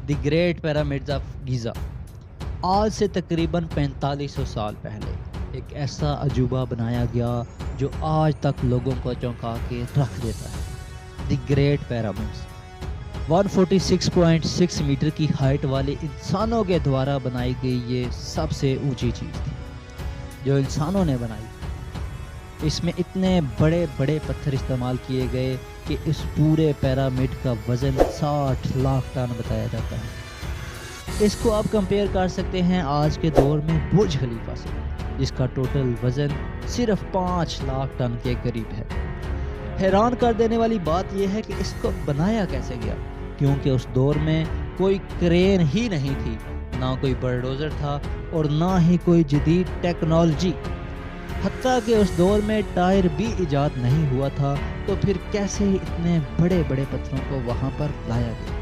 The great pyramids of Giza. آج سے تقریباً 4500 سال پہلے ایک ایسا عجوبہ بنایا گیا جو آج تک لوگوں کو چونکا کے رکھ دیتا ہے۔ دی گریٹ پیرامڈز 146.6 میٹر کی ہائٹ والے انسانوں کے دوارا بنائی گئی یہ سب سے اونچی چیز تھی جو انسانوں نے بنائی۔ اس میں اتنے بڑے بڑے پتھر استعمال کیے گئے کہ اس پورے پیرامڈ کا وزن 60 لاکھ ٹن بتایا جاتا ہے۔ اس کو آپ کمپیئر کر سکتے ہیں آج کے دور میں برج خلیفہ سے، جس کا ٹوٹل وزن صرف 5 لاکھ ٹن کے قریب ہے۔ حیران کر دینے والی بات یہ ہے کہ اس کو بنایا کیسے گیا، کیونکہ اس دور میں کوئی کرین ہی نہیں تھی، نہ کوئی بلڈوزر تھا اور نہ ہی کوئی جدید ٹیکنالوجی، حتیٰ کہ اس دور میں ٹائر بھی ایجاد نہیں ہوا تھا، تو پھر کیسے اتنے بڑے بڑے پتھروں کو وہاں پر لایا گیا۔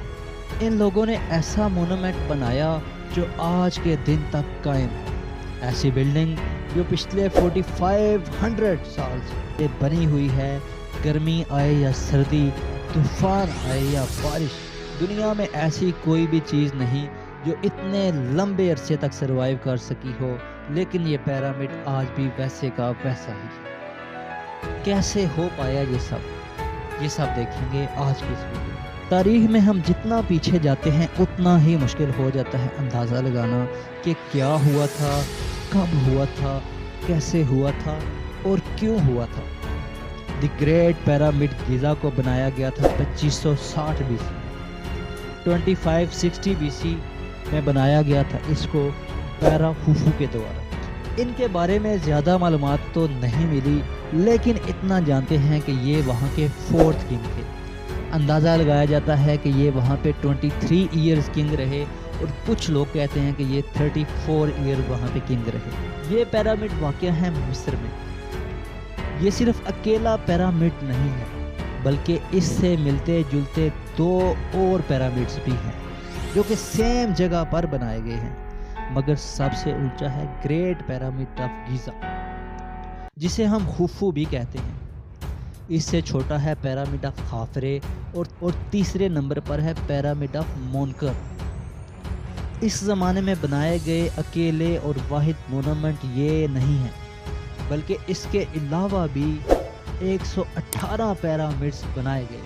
ان لوگوں نے ایسا مونومنٹ بنایا جو آج کے دن تک قائم ہے، ایسی بلڈنگ جو پچھلے 4500 سال سے بنی ہوئی ہے۔ گرمی آئے یا سردی، طوفان آئے یا بارش، دنیا میں ایسی کوئی بھی چیز نہیں جو اتنے لمبے عرصے تک سروائیو کر سکی ہو، لیکن یہ پیرامڈ آج بھی ویسے کا ویسا ہی ہے۔ کیسے ہو پایا یہ سب دیکھیں گے آج کی اس ویڈیو۔ تاریخ میں ہم جتنا پیچھے جاتے ہیں اتنا ہی مشکل ہو جاتا ہے اندازہ لگانا کہ کیا ہوا تھا، کب ہوا تھا، کیسے ہوا تھا اور کیوں ہوا تھا۔ دی گریٹ پیرامڈ گیزا کو بنایا گیا تھا 2560 بی سی، 2560 بی سی میں بنایا گیا تھا اس کو پیرا خوفو کے دوارا۔ ان کے بارے میں زیادہ معلومات تو نہیں ملی، لیکن اتنا جانتے ہیں کہ یہ وہاں کے 4th کنگ تھے۔ اندازہ لگایا جاتا ہے کہ یہ وہاں پہ 23 ایئرز کنگ رہے، اور کچھ لوگ کہتے ہیں کہ یہ 34 ایئر وہاں پہ کنگ رہے۔ یہ پیرامڈ واقع ہے مصر میں۔ یہ صرف اکیلا پیرامڈ نہیں ہے، بلکہ اس سے ملتے جلتے 2 اور پیرامڈز بھی ہیں جو کہ سیم جگہ پر بنائے گئے ہیں، مگر سب سے اونچا ہے گریٹ پیرامڈ آف گیزا، جسے ہم خوفو بھی کہتے ہیں۔ اس سے چھوٹا ہے پیرامڈ آف خافرے، اور تیسرے نمبر پر ہے پیرامڈ آف مونکر۔ اس زمانے میں بنائے گئے اکیلے اور واحد مونومنٹ یہ نہیں ہے، بلکہ اس کے علاوہ بھی 118 پیرامڈز بنائے گئے،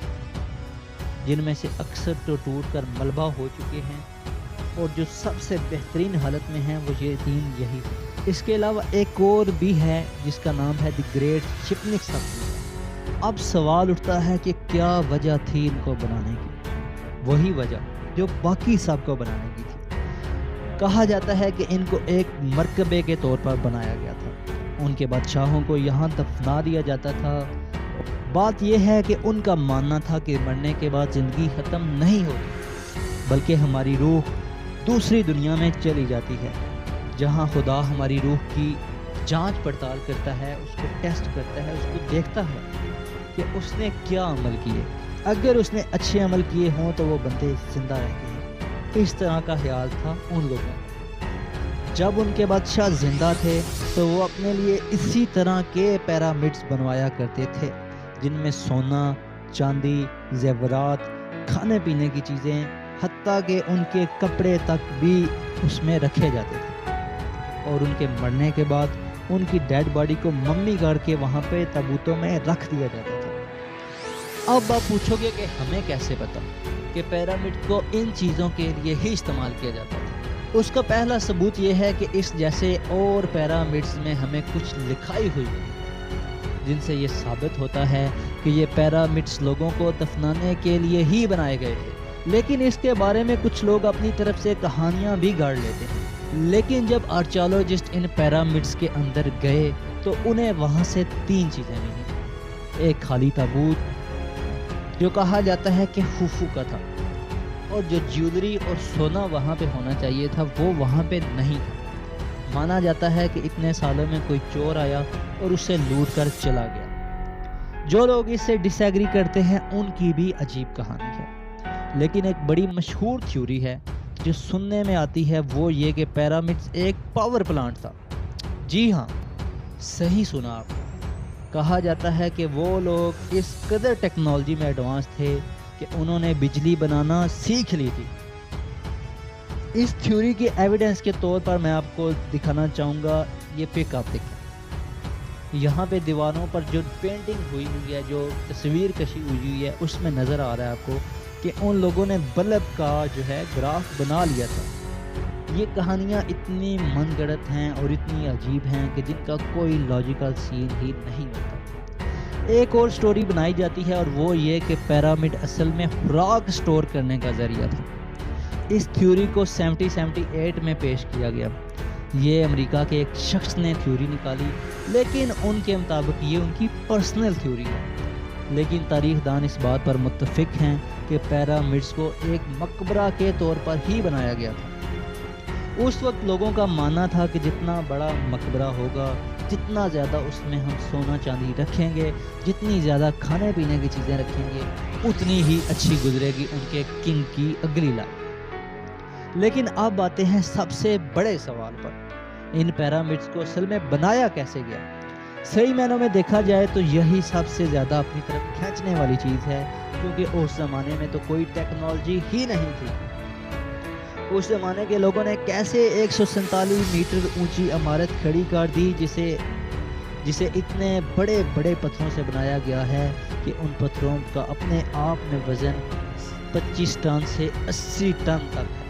جن میں سے اکثر تو ٹوٹ کر ملبہ ہو چکے ہیں، اور جو سب سے بہترین حالت میں ہیں وہ یہ 3 یہی ہیں۔ اس کے علاوہ ایک اور بھی ہے جس کا نام ہے دی گریٹ شپنکس آف گیزا۔ اب سوال اٹھتا ہے کہ کیا وجہ تھی ان کو بنانے کی؟ وہی وجہ جو باقی سب کو بنانے کی تھی۔ کہا جاتا ہے کہ ان کو ایک مرکبے کے طور پر بنایا گیا تھا، ان کے بادشاہوں کو یہاں دفنا دیا جاتا تھا۔ بات یہ ہے کہ ان کا ماننا تھا کہ مرنے کے بعد زندگی ختم نہیں ہوتی، بلکہ ہماری روح دوسری دنیا میں چلی جاتی ہے، جہاں خدا ہماری روح کی جانچ پڑتال کرتا ہے، اس کو ٹیسٹ کرتا ہے، اس کو دیکھتا ہے کہ اس نے کیا عمل کیے۔ اگر اس نے اچھے عمل کیے ہوں تو وہ بندے زندہ رہتے ہیں۔ اس طرح کا خیال تھا ان لوگوں کا۔ جب ان کے بادشاہ زندہ تھے تو وہ اپنے لیے اسی طرح کے پیرامڈز بنوایا کرتے تھے، جن میں سونا، چاندی، زیورات، کھانے پینے کی چیزیں، حتیٰ کہ ان کے کپڑے تک بھی اس میں رکھے جاتے تھے، اور ان کے مرنے کے بعد ان کی ڈیڈ باڈی کو ممی کر کے وہاں پہ تابوتوں میں رکھ دیا جاتا تھا۔ اب آپ پوچھو گے کہ ہمیں کیسے پتا کہ پیرامڈ کو ان چیزوں کے لیے ہی استعمال کیا جاتا تھا؟ اس کا پہلا ثبوت یہ ہے کہ اس جیسے اور پیرامڈز میں ہمیں کچھ لکھائی ہوئی ہے، جن سے یہ ثابت ہوتا ہے کہ یہ پیرامڈز لوگوں کو دفنانے کے لیے ہی بنائے گئے تھے۔ لیکن اس کے بارے میں کچھ لوگ اپنی طرف سے کہانیاں بھی گاڑ لیتے ہیں۔ لیکن جب آرچیالوجسٹ ان پیرامڈز کے اندر گئے تو انہیں وہاں سے 3 چیزیں ملی۔ ایک خالی تابوت جو کہا جاتا ہے کہ خوفو کا تھا، اور جو جیولری اور سونا وہاں پہ ہونا چاہیے تھا وہ وہاں پہ نہیں تھا۔ مانا جاتا ہے کہ اتنے سالوں میں کوئی چور آیا اور اسے لوٹ کر چلا گیا۔ جو لوگ اس سے ڈس ایگری کرتے ہیں ان کی بھی عجیب کہانی ہے، لیکن ایک بڑی مشہور تھیوری ہے جو سننے میں آتی ہے، وہ یہ کہ پیرامڈز ایک پاور پلانٹ تھا۔ جی ہاں، صحیح سنا آپ۔ کہا جاتا ہے کہ وہ لوگ اس قدر ٹیکنالوجی میں ایڈوانس تھے کہ انہوں نے بجلی بنانا سیکھ لی تھی، इस थ्योरी के एविडेंस के तौर पर मैं आपको दिखाना चाहूँगा, ये पिक आप देखें। यहाँ पे दीवारों पर जो पेंटिंग हुई है, जो तस्वीर कशी हुई है, उसमें नज़र आ रहा है आपको कि उन लोगों ने बल्ब का जो है ग्राफ बना लिया था। ये कहानियाँ इतनी मनगढ़ंत हैं और इतनी अजीब हैं कि जिनका कोई लॉजिकल सीन ही नहीं होता। एक और स्टोरी बनाई जाती है और वो ये कि पिरामिड असल में खुराक स्टोर करने का ज़रिया था। इस थ्योरी को 1778 में पेश किया गया। ये अमेरिका के एक शख्स ने थ्योरी निकाली, लेकिन उनके मुताबिक ये उनकी पर्सनल थ्योरी है। लेकिन तारीखदान इस बात पर मुत्तफिक हैं कि पिरामिड्स को एक मकबरा के तौर पर ही बनाया गया था। उस वक्त लोगों का मानना था कि जितना बड़ा मकबरा होगा, जितना ज़्यादा उसमें हम सोना चांदी रखेंगे, जितनी ज़्यादा खाने पीने की चीज़ें रखेंगे, उतनी ही अच्छी गुजरेगी उनके किंग की अगली लाइफ। लेकिन अब आते हैं सबसे बड़े सवाल पर, इन पिरामिड्स को असल में बनाया कैसे गया? सही मायनों में देखा जाए तो यही सबसे ज़्यादा अपनी तरफ खींचने वाली चीज़ है, क्योंकि उस ज़माने में तो कोई टेक्नोलॉजी ही नहीं थी। उस ज़माने के लोगों ने कैसे 147 मीटर ऊंची इमारत खड़ी कर दी, जिसे इतने बड़े बड़े पत्थरों से बनाया गया है कि उन पत्थरों का अपने आप में वज़न 25 टन से 80 टन तक है।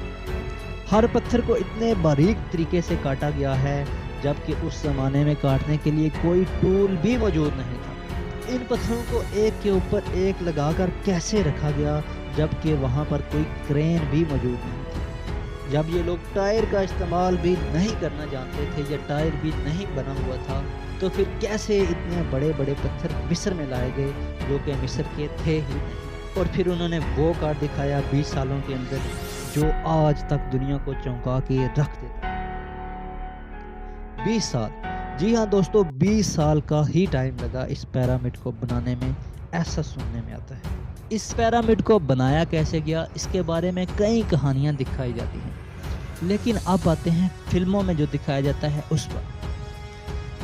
हर पत्थर को इतने बारीक तरीके से काटा गया है, जबकि उस ज़माने में काटने के लिए कोई टूल भी मौजूद नहीं था। इन पत्थरों को एक के ऊपर एक लगाकर कैसे रखा गया, जबकि वहाँ पर कोई क्रेन भी मौजूद नहीं थी। जब ये लोग टायर का इस्तेमाल भी नहीं करना जानते थे या टायर भी नहीं बना हुआ था, तो फिर कैसे इतने बड़े बड़े पत्थर मिस्र में लाए गए, जो कि मिस्र के थे ही नहीं। और फिर उन्होंने वो कार दिखाया 20 सालों के अंदर, जो आज तक दुनिया को चौंका के रख देता है। 20 साल, जी हाँ दोस्तों, 20 साल का ही टाइम लगा इस पिरामिड को बनाने में, ऐसा सुनने में आता है। इस पिरामिड को बनाया कैसे गया, इसके बारे में कई कहानियाँ दिखाई जाती हैं, लेकिन अब आते हैं फिल्मों में जो दिखाया जाता है उस पर।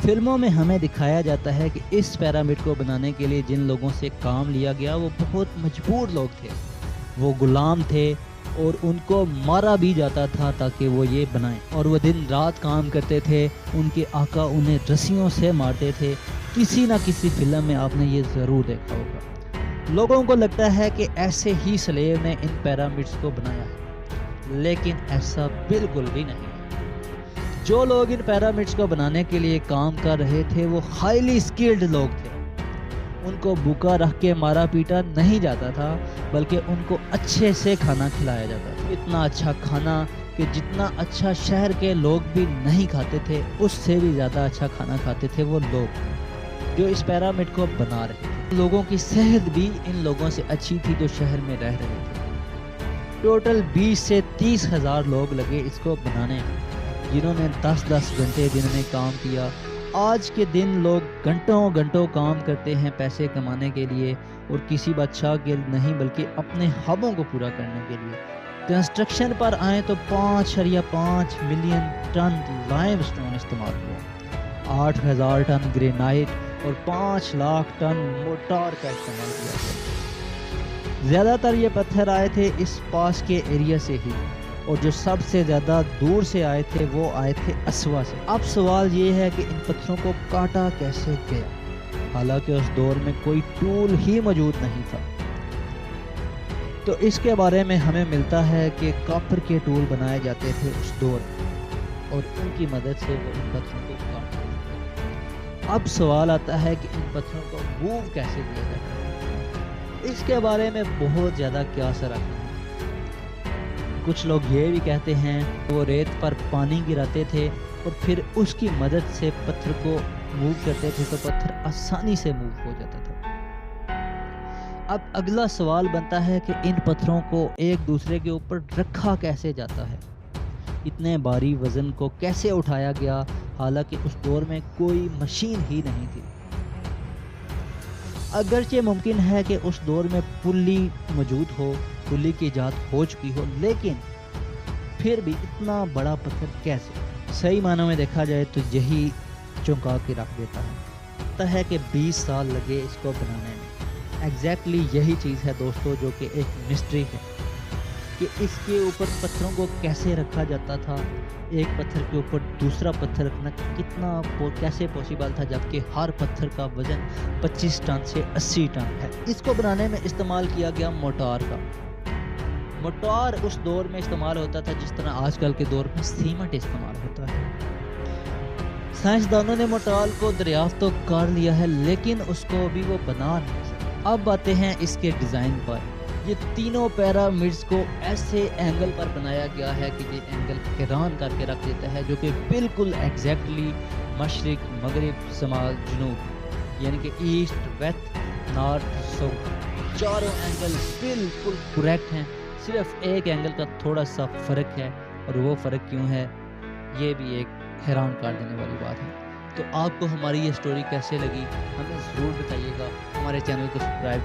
फिल्मों में हमें दिखाया जाता है कि इस पिरामिड को बनाने के लिए जिन लोगों से काम लिया गया वो बहुत मजबूर लोग थे, वो गुलाम थे और उनको मारा भी जाता था ताकि वो ये बनाएं, और वो दिन रात काम करते थे। उनके आका उन्हें रस्सियों से मारते थे। किसी ना किसी फिल्म में आपने ये ज़रूर देखा होगा। लोगों को लगता है कि ऐसे ही स्लेव ने इन पिरामिड्स को बनाया है, लेकिन ऐसा बिल्कुल भी नहीं है। जो लोग इन पिरामिड्स को बनाने के लिए काम कर रहे थे वो हाईली स्किल्ड लोग थे। उनको भूखा रख के मारा पीटा नहीं जाता था, बल्कि उनको अच्छे से खाना खिलाया जाता था। इतना अच्छा खाना कि जितना अच्छा शहर के लोग भी नहीं खाते थे, उससे भी ज़्यादा अच्छा खाना खाते थे वो लोग जो इस पिरामिड को बना रहे थे। लोगों की सेहत भी इन लोगों से अच्छी थी जो शहर में रह रहे थे। टोटल 20 से 30 हज़ार लोग लगे इसको बनाने में, जिन्होंने 10-10 घंटे दिन में काम किया। आज के दिन लोग घंटों घंटों काम करते हैं पैसे कमाने के लिए, और किसी बादशाह के नहीं बल्कि अपने ख्वाबों को पूरा करने के लिए। कंस्ट्रक्शन पर आए तो 5.5 मिलियन टन लाइमस्टोन इस्तेमाल हुआ, 8,000 टन ग्रेनाइट और 5 लाख टन मोटार का इस्तेमाल किया गया। ज़्यादातर ये पत्थर आए थे इस पास के एरिया से ही, और जो सबसे ज़्यादा दूर से आए थे वो आए थे अस्वा से। अब सवाल ये है कि इन पत्थरों को काटा कैसे गया, हालांकि उस दौर में कोई टूल ही मौजूद नहीं था। तो इसके बारे में हमें मिलता है कि कॉपर के टूल बनाए जाते थे उस दौर में, और उनकी मदद से वो इन पत्थरों को काटते थे। अब सवाल आता है कि इन पत्थरों को मूव कैसे किया जाता है। इसके बारे में बहुत ज़्यादा क्यास रखना है। कुछ लोग ये भी कहते हैं वो रेत पर पानी गिराते थे और फिर उसकी मदद से पत्थर को मूव करते थे, तो पत्थर आसानी से मूव हो जाता था। अब अगला सवाल बनता है कि इन पत्थरों को एक दूसरे के ऊपर रखा कैसे जाता है, इतने भारी वजन को कैसे उठाया गया, हालांकि उस दौर में कोई मशीन ही नहीं थी। अगरचे मुमकिन है कि उस दौर में पुल्ली मौजूद हो, पुल्ली की इजाद हो चुकी हो, लेकिन फिर भी इतना बड़ा पत्थर कैसे? सही मानों में देखा जाए तो यही चौंका के रख देता है। लगता है कि 20 साल लगे इसको बनाने में। एग्जैक्टली यही चीज़ है दोस्तों जो कि एक मिस्ट्री है। कि इसके ऊपर पत्थरों को कैसे रखा जाता था, एक पत्थर के ऊपर दूसरा पत्थर रखना कैसे पॉसिबल था, जबकि हर पत्थर का वजन 25 टन से 80 टन है। इसको बनाने में इस्तेमाल किया गया मोटार का। मोटार उस दौर में इस्तेमाल होता था जिस तरह आजकल के दौर में सीमेंट इस्तेमाल होता है। साइंसदानों ने मोटार को दरियाफ्त तो कर लिया है, लेकिन उसको अभी वो बना नहीं सके। अब आते हैं इसके डिज़ाइन पर। ये तीनों पिरामिड्स को ऐसे एंगल पर बनाया गया है कि ये एंगल हैरान करके रख देता है, जो कि बिल्कुल एग्जैक्टली मशरिक, मगरिब, शमाल, जनूब, यानी कि ईस्ट, वेस्ट, नॉर्थ, साउथ, चारों एंगल बिल्कुल करेक्ट हैं। सिर्फ एक एंगल का थोड़ा सा फ़र्क है, और वो फ़र्क क्यों है, ये भी एक हैरान कर देने वाली बात है। तो आपको हमारी ये स्टोरी कैसे लगी हमें ज़रूर बताइएगा। हमारे चैनल को सब्सक्राइब